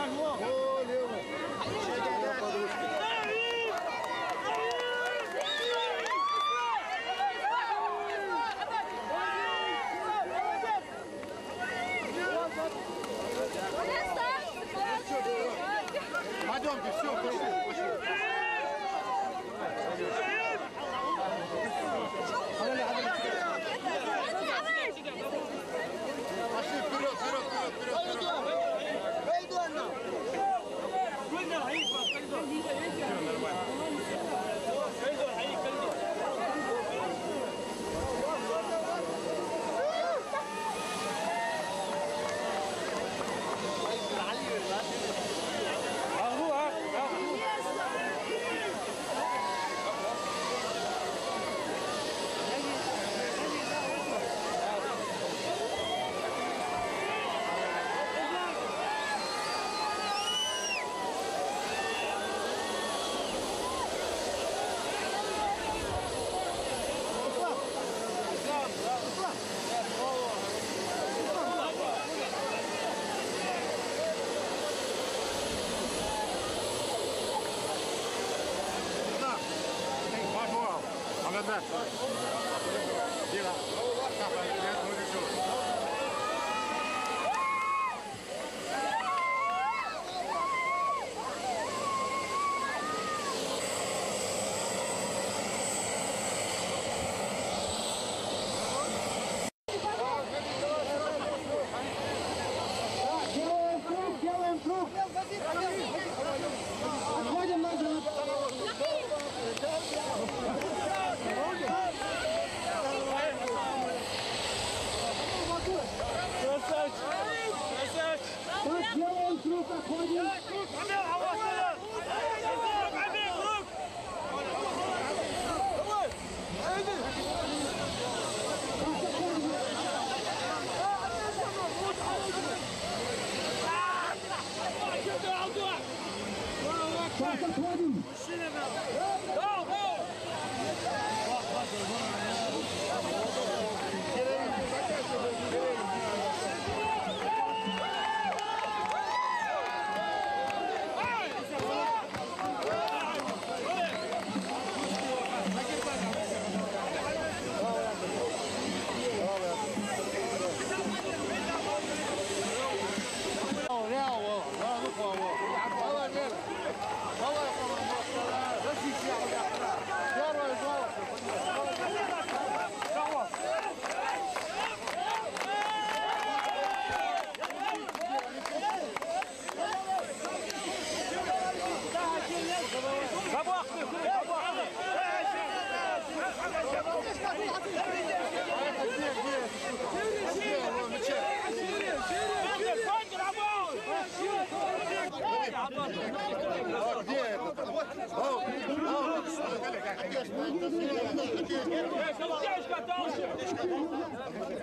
О, лево. Пойдемте, все, пошли. Пошли вперед.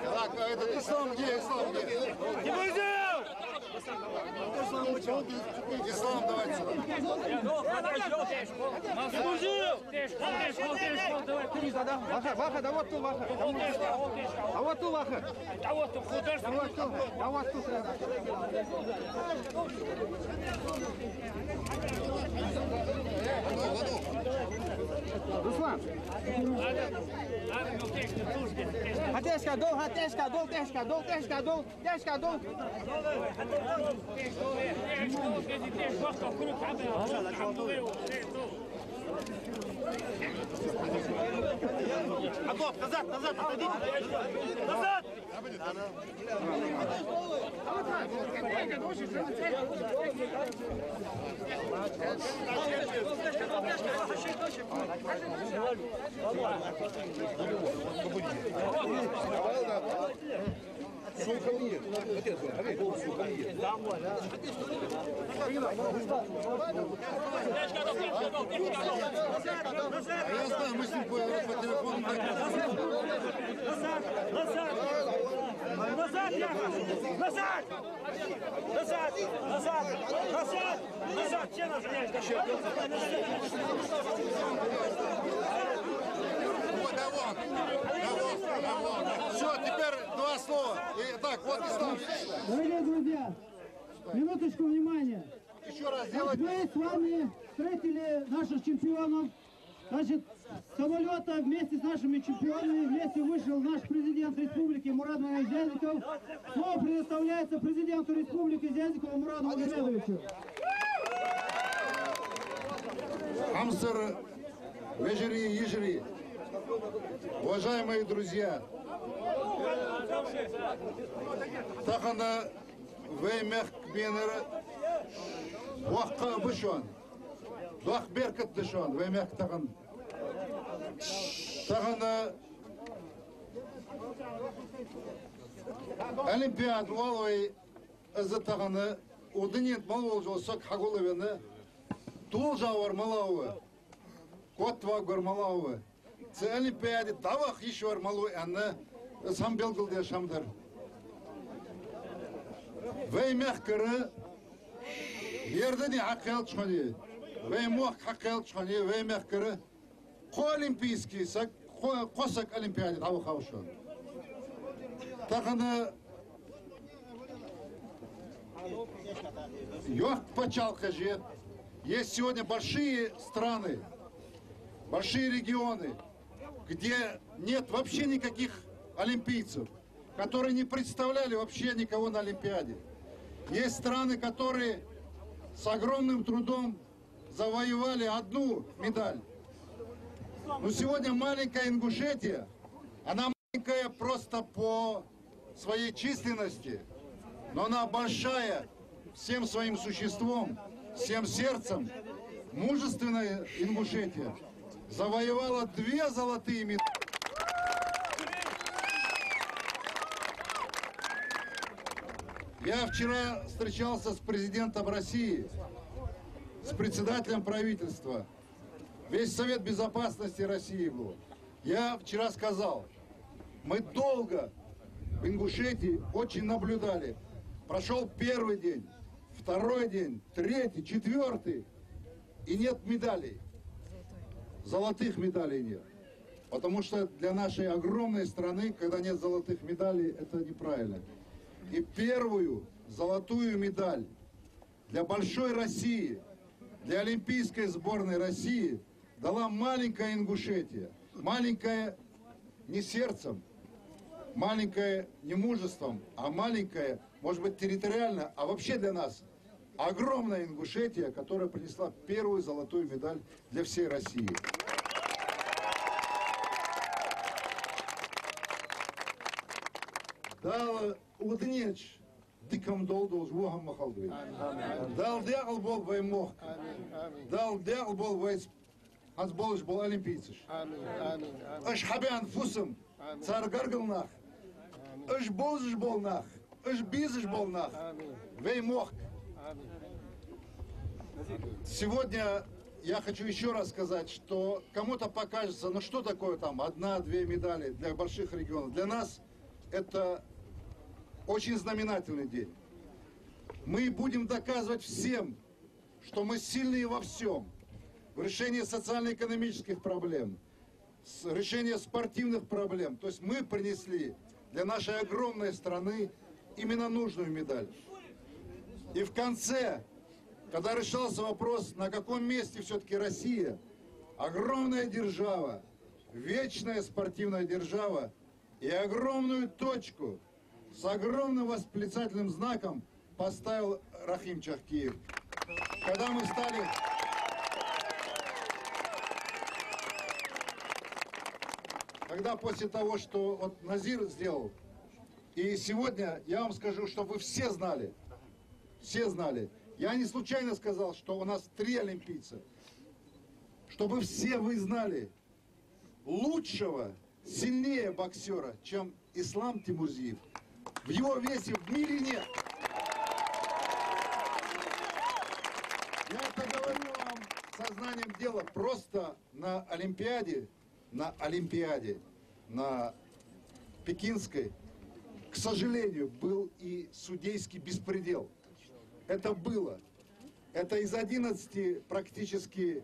Так, это ислам где? Ислам, давайте. Ваха, да вот ту ваха. А вот ту ваха. А вот ту художественную. А вот ту. Руслан. Тяжко. Агоп, назад, отойдите. Назад! Шел ко мне. Отец, шел ко мне. Я знаю, мы с ним по телефону. Назад, Яха! Назад! Все нажимаешь, Все, теперь два слова. Так, вот и ставь. Дорогие друзья, Минуточку внимания. Еще раз Вот сделать. мы с вами встретили наших чемпионов. Значит, с самолета вместе с нашими чемпионами вместе вышел наш президент республики Мурат Магомедович Зязиков. Слово предоставляется президенту республики Зязикову Мурату Магомедовичу. Хамсер, Вежери, Ежери. Уважаемые друзья, Тахана Веймех Бенера Вахка Бушон, Вах Беркат Дешон, Веймех Тахан. Тахана Олимпиад Валвей за Тахана Удинет Малвол Жосок Хагуловина. Тулжавар Малауэ, Котвагар Малауэ, Олимпиаде Давах еще Малуэ, Анна, сам Белгал Шамдар. Веймехкара, Ердани Хакел Чхани, Веймох Хакел Чхани, Веймехкара, Ко Олимпийский, Косак Олимпиаде Давах Хаушан. Тахана Йох Пачалка же. Есть сегодня большие страны, большие регионы, где нет вообще никаких олимпийцев, которые не представляли вообще никого на Олимпиаде. Есть страны, которые с огромным трудом завоевали одну медаль. Но сегодня маленькая Ингушетия, она маленькая просто по своей численности, но она большая всем своим существом. Всем сердцем мужественная Ингушетия завоевала 2 золотые медали. Я вчера встречался с президентом России, с председателем правительства. Весь Совет Безопасности России был. Я вчера сказал, мы долго в Ингушетии очень наблюдали. Прошел 1-й день. 2-й день, 3-й, 4-й, и нет медалей. Золотых медалей нет. Потому что для нашей огромной страны, когда нет золотых медалей, это неправильно. И первую золотую медаль для большой России, для олимпийской сборной России дала маленькая Ингушетия. Маленькая не сердцем, маленькая не мужеством, а маленькая, может быть, территориально, а вообще для нас огромная Ингушетия, которая принесла первую золотую медаль для всей России. Дал уднеч диком долду с Богом махалдуй. Дал дягл бол ваймох. Дал дягл бол вайс. Аз болыш бол олимпийцеш. Аш хабян фусом цар гаргалнах. Аш болыш болнах. Аш бизеш болнах. Ваймох. Сегодня я хочу еще раз сказать, что кому-то покажется, ну что такое там 1-2 медали для больших регионов. Для нас это очень знаменательный день. Мы будем доказывать всем, что мы сильные во всем. В решении социально-экономических проблем, решении спортивных проблем. То есть мы принесли для нашей огромной страны именно нужную медаль. И в конце, когда решался вопрос, на каком месте все-таки Россия, огромная держава, вечная спортивная держава, и огромную точку с огромным восклицательным знаком поставил Рахим Чахкиев. Когда мы стали... Когда после того, что вот Назир сделал, и сегодня я вам скажу, чтобы вы все знали, я не случайно сказал, что у нас 3 олимпийца, чтобы все вы знали, лучшего, сильнее боксера, чем Ислам Тимурзиев, в его весе в мире нет. Я это говорю вам сознанием дела. Просто на Олимпиаде, на Пекинской, к сожалению, был и судейский беспредел. Это было. Это из 11 практически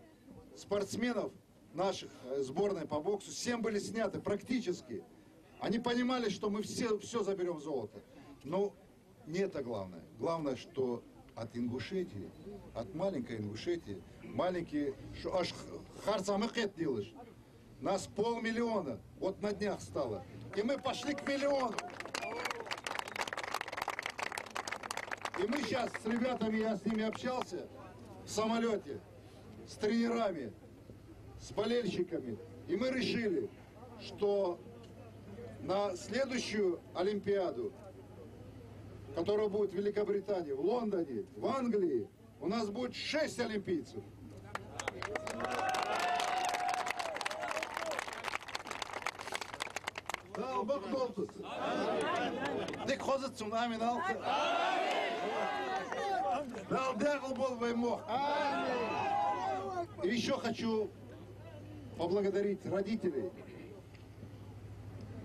спортсменов наших сборной по боксу 7 были сняты практически. Они понимали, что мы все заберем золото. Но не это главное. Главное, что от Ингушетии, от маленькой Ингушетии, маленький, аж Харцамыкет делаешь. Нас 500 000, вот на днях стало. И мы пошли к 1 миллиону. И мы сейчас с ребятами, я с ними общался, в самолете, с тренерами, с болельщиками. И мы решили, что на следующую Олимпиаду, которая будет в Великобритании, в Лондоне, в Англии, у нас будет 6 олимпийцев. Да, Бог долтус. Дик хозит цунами налты. Да, дягл был воймох. И еще хочу поблагодарить родителей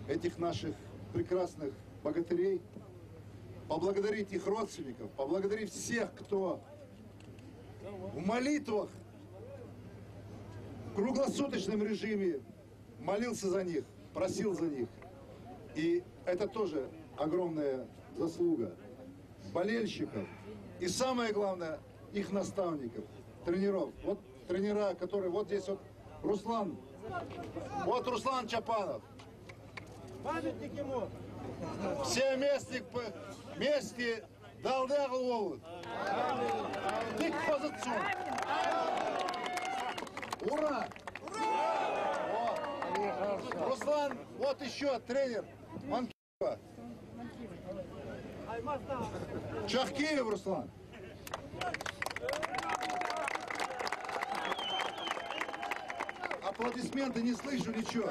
этих наших прекрасных богатырей, поблагодарить их родственников, поблагодарить всех, кто в молитвах, в круглосуточном режиме молился за них, просил за них. И это тоже огромная заслуга болельщиков и, самое главное, их наставников, тренеров. Вот тренера, которые вот здесь вот Руслан, вот Руслан Чапанов. Памятник ему. Все вместе далдягл волут. Дик позицию. Ура! Вот. Руслан, вот еще тренер Манкиева. Чахкиев Руслан. Аплодисменты, не слышу ничего.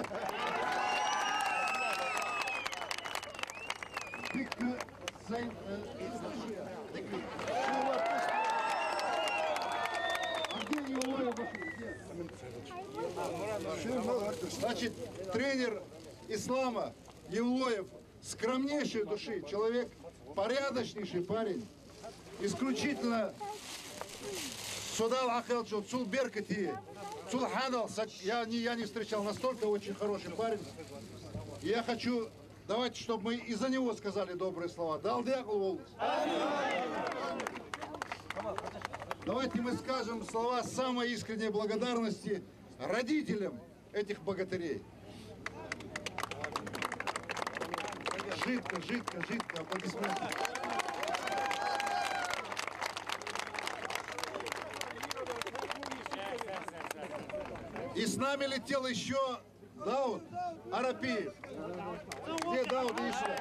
Значит, тренер Ислама Евлоев, скромнейшей души, человек, порядочнейший парень, исключительно Судал Ахелчу, Цул Беркати, Цул Ханал, я не встречал, настолько очень хороший парень. И я хочу, давайте, чтобы мы и за него сказали добрые слова. Давайте мы скажем слова самой искренней благодарности родителям этих богатырей. Жидко, жидко, жидко, аплодисменты. И с нами летел еще Дауд Арапиев. Где Дауд еще?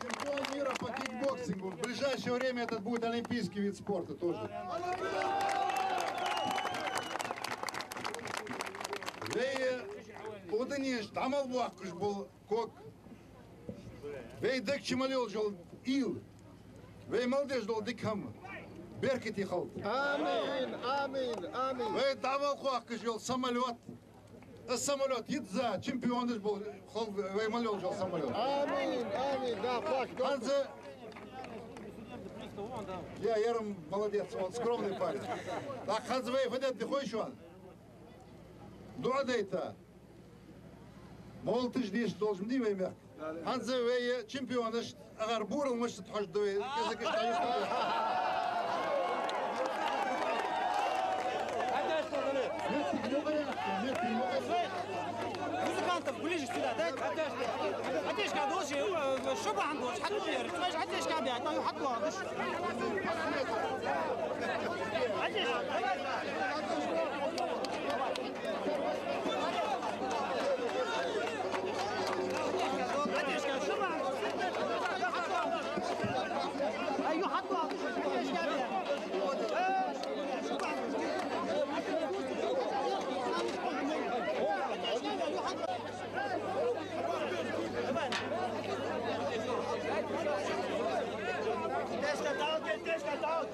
Чемпион мира по кикбоксингу. В ближайшее время это будет олимпийский вид спорта тоже. Вей удыниш тамал буакуш был кок. Вей дек чималил жол ил. Вей молодежь дол дикхам. Беркети халт. Амин, амин, амин. Вей тамал буакуш жол самолет. Самолет идза чемпион был. Вей молодежь жол самолет. Амин, амин, да, фак. Ханзе. Я яром молодец, он скромный парень. Так Ханзе вей федет ты хочешь он? Дуадейта. Мол ты ждешь, должен не веймер. Ханзе вей чемпион, агар бурл может тхож дуй. Язык иштаю. مزيكانتك بليش سيدا داك عتاش قاعد وش شو بقى عندوش حتى غير تواش عتاش قاعد يعطيو حتى واضش عتاش قاعد شو بقى ايوه حتى واضش عتاش قاعد Test it out.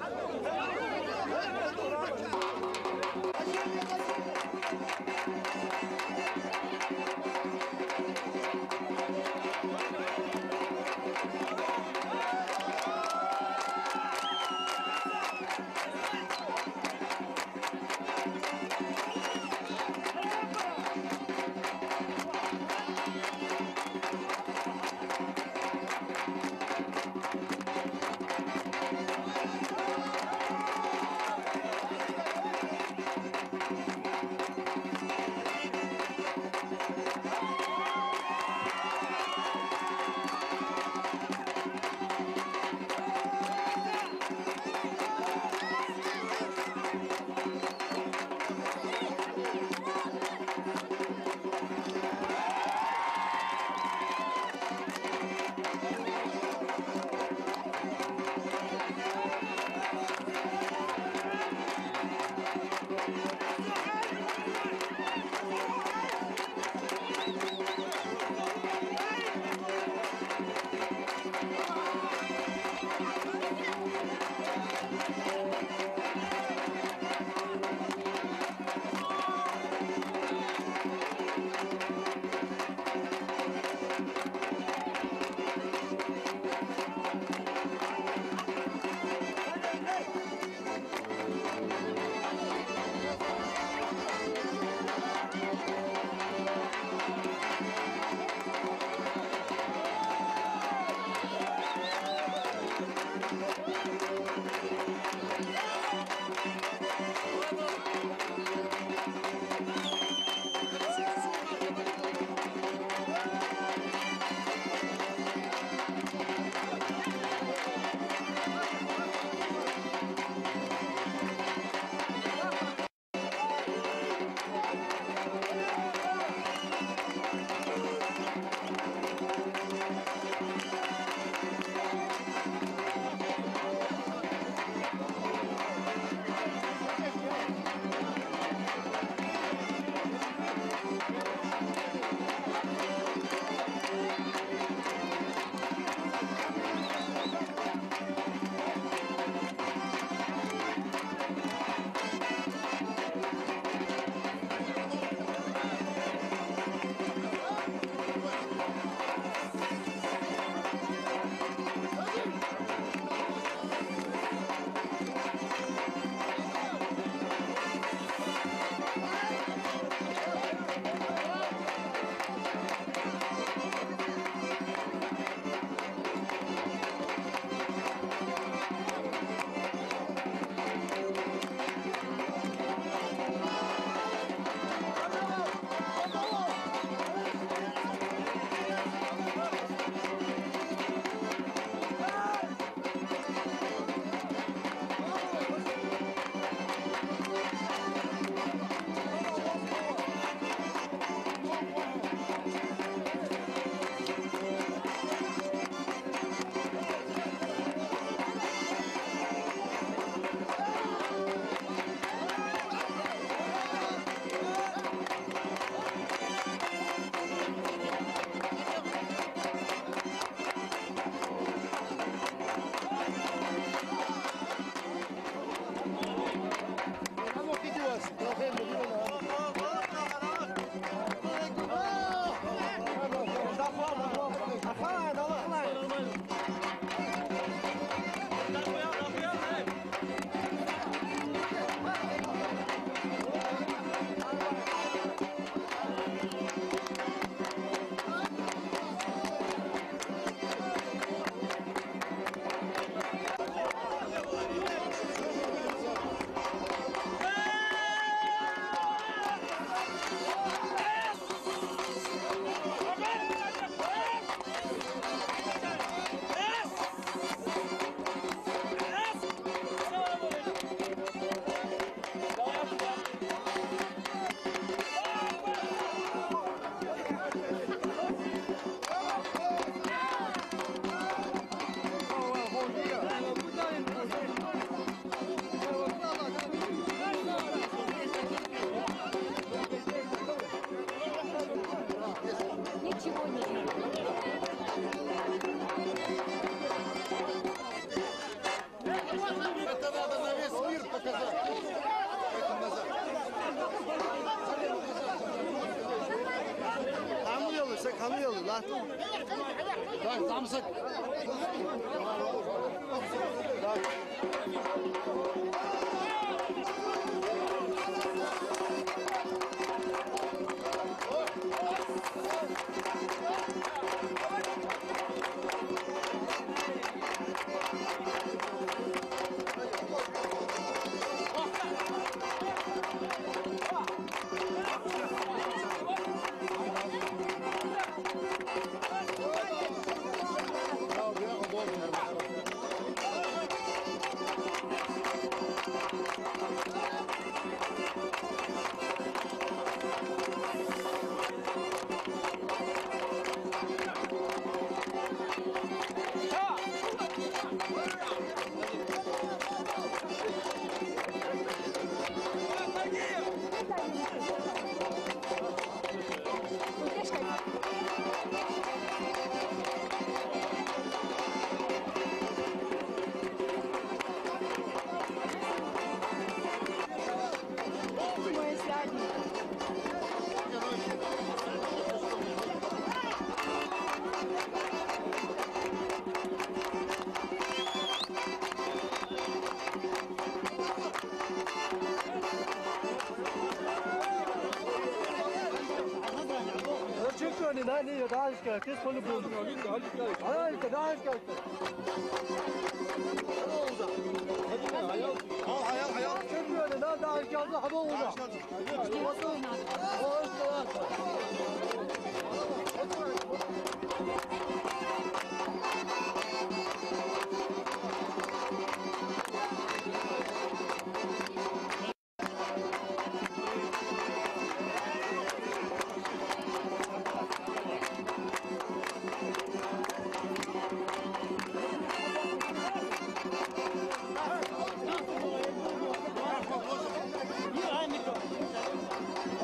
Так, там за...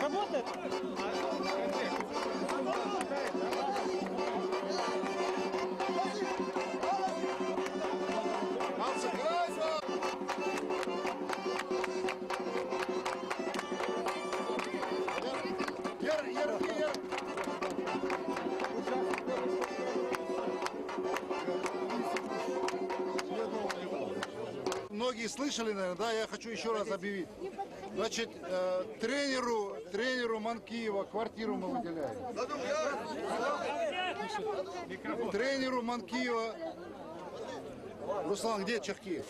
Работает? Многие слышали, наверное, да, я хочу еще раз объявить. Значит, тренеру Манкиева квартиру мы выделяем. Тренеру Манкиева, Руслан, где чахки?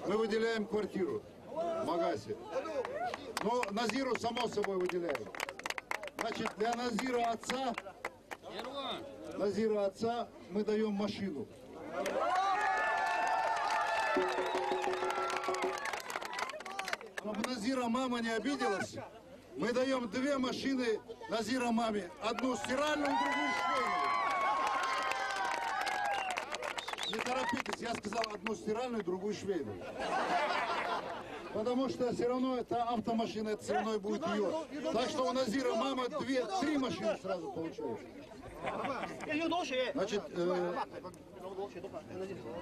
Мы выделяем квартиру в Магасе. Но Назиру, само собой, выделяем. Значит, для Назира отца мы даем машину. Чтобы Назира мама не обиделась, мы даем 2 машины Назира маме. Одну стиральную, другую швейную. Не торопитесь, я сказал одну стиральную, другую швейную. Потому что все равно это автомашина, это все равно будет ее. Так что у Назира мама 3 машины сразу получается. Значит,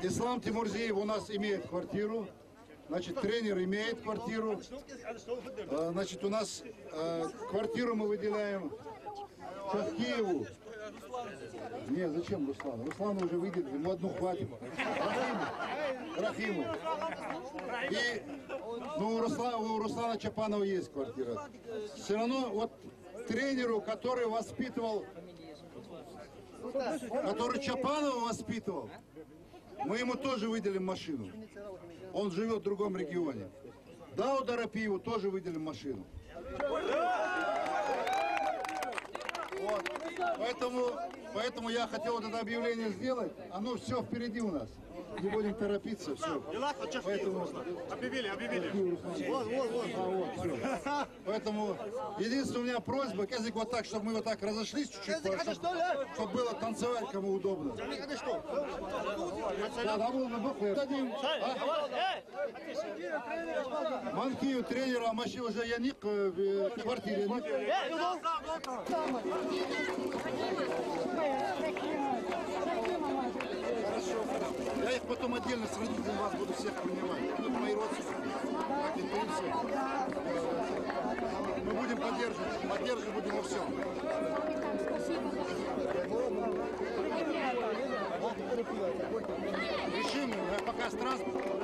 Ислам Тимурзиев у нас имеет квартиру. Значит, тренер имеет квартиру. Значит, у нас квартиру мы выделяем Чахкиеву. Не, зачем Руслану? Руслану уже выделили, ему одну хватит. Рахиму. И ну, у Руслана Чапанова есть квартира. Все равно вот тренеру, который воспитывал, который Чапанова воспитывал, мы ему тоже выделим машину. Он живет в другом регионе. Дауда Рапиеву тоже выделим машину. Вот. Поэтому я хотел вот это объявление сделать. Оно все впереди у нас. Не будем торопиться, все. Поэтому... Объявили. Поэтому единственная у меня просьба, Кезик, вот так, чтобы мы вот так разошлись чуть-чуть, чтобы было танцевать кому удобно. Манкию тренера, Маши уже Яник в квартире. Я их потом отдельно с родителями вас буду всех принимать. Тут мои родственники. Мы будем поддерживать будем во всем. Решим, пока с транспортом.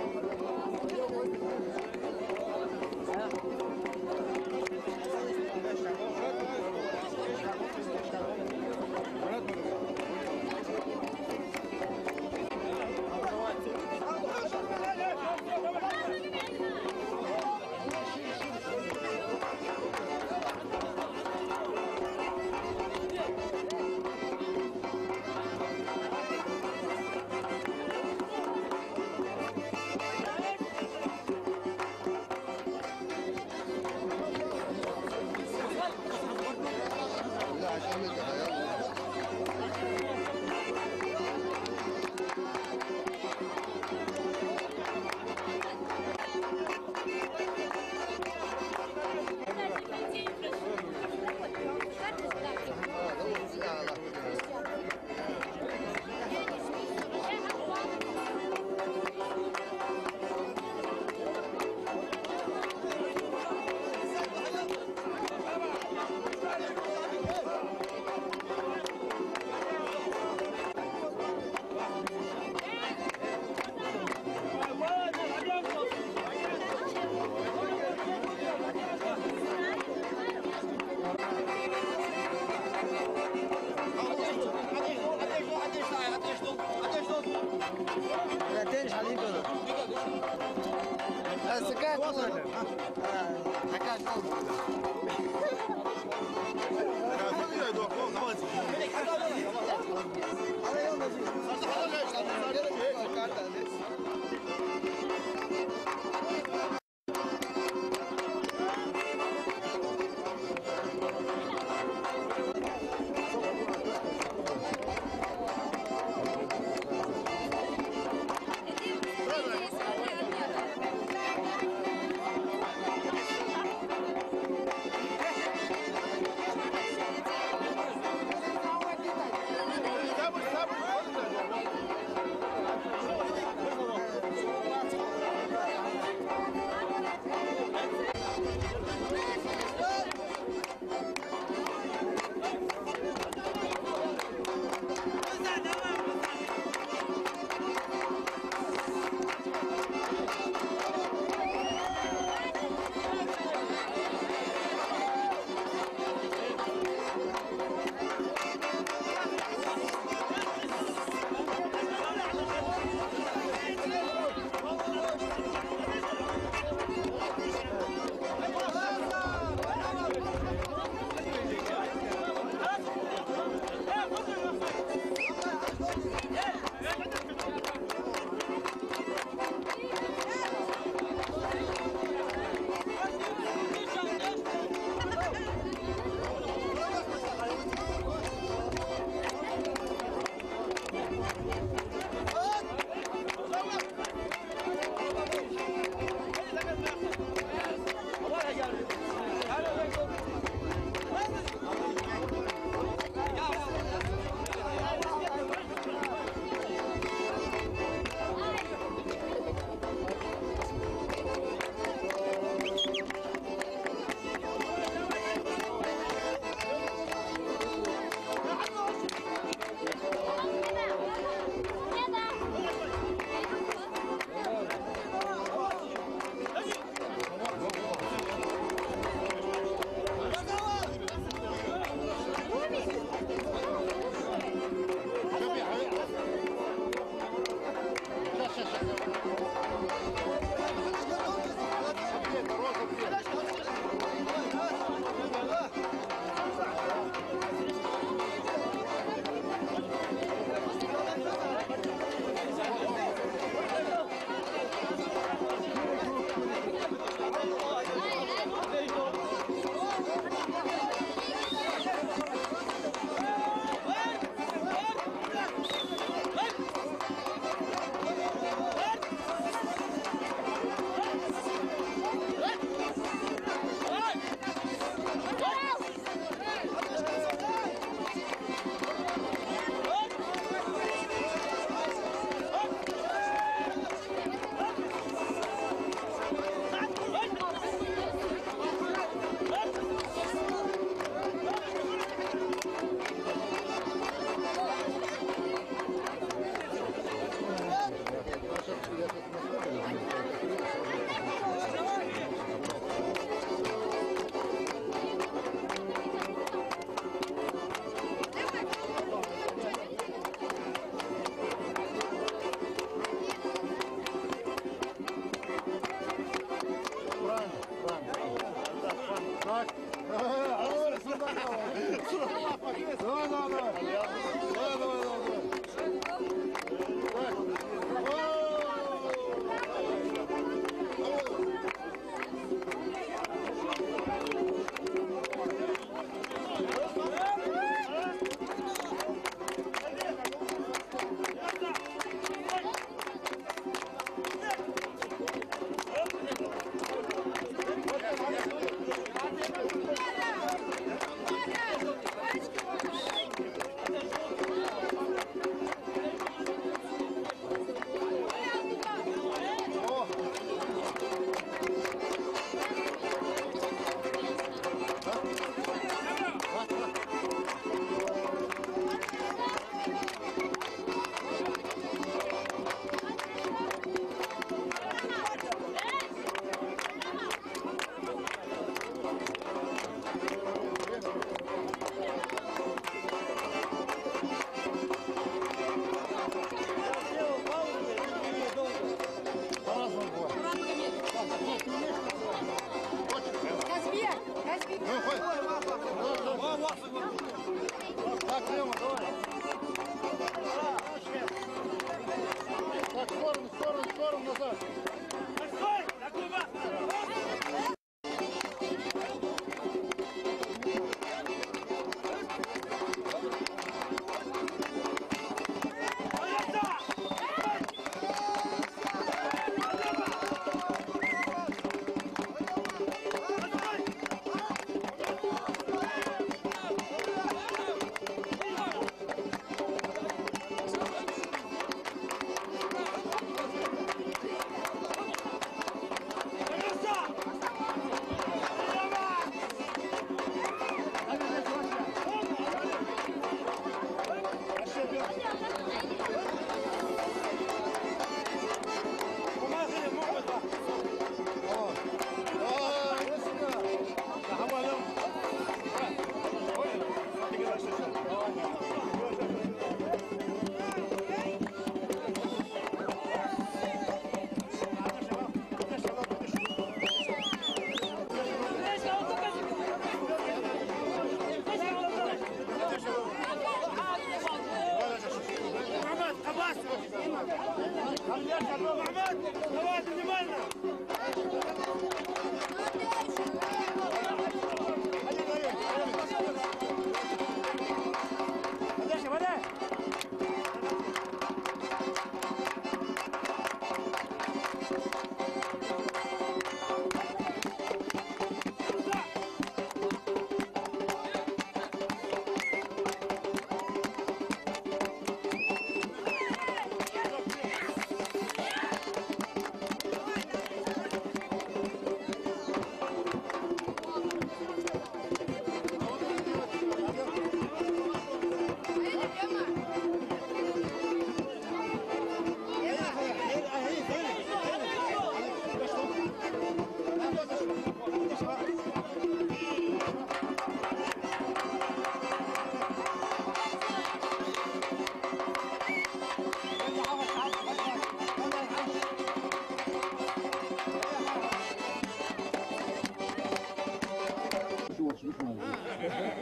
Давайте, внимательно!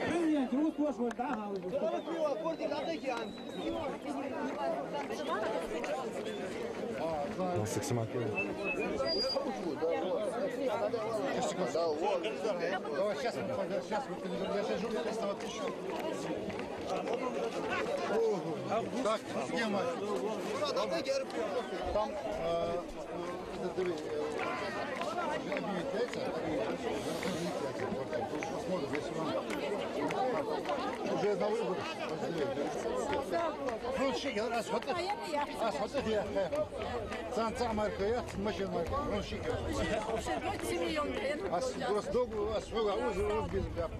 Президент, Рус Пошваль, да, Галузь. Так, схема. Там уже на выборы. Ну, шикер, асфальт я. Санца марка я, машина марка. Ну, шикер. Просто долго, асфальт, уже без баб.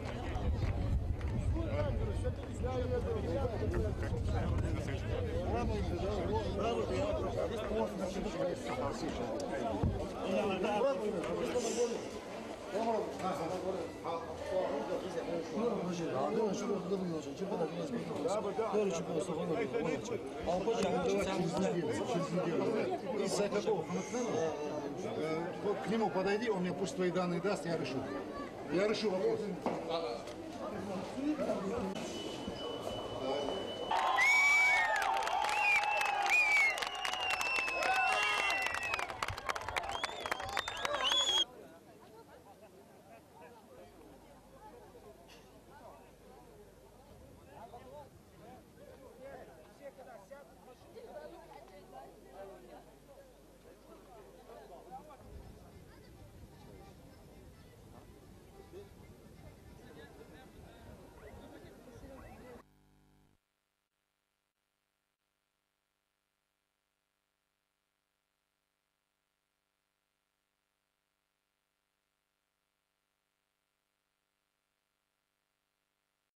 Из-за какого к нему подойди, он мне пусть твои данные даст, я решу. Я решу вопрос.